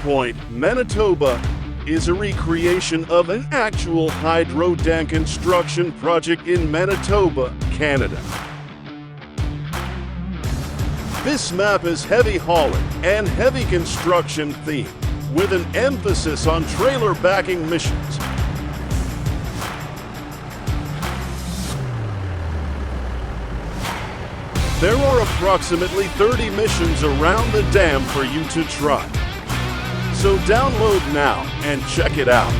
Point Manitoba is a recreation of an actual hydrodam construction project in Manitoba, Canada. This map is heavy hauling and heavy construction themed, with an emphasis on trailer backing missions. There are approximately 30 missions around the dam for you to try. So download now and check it out.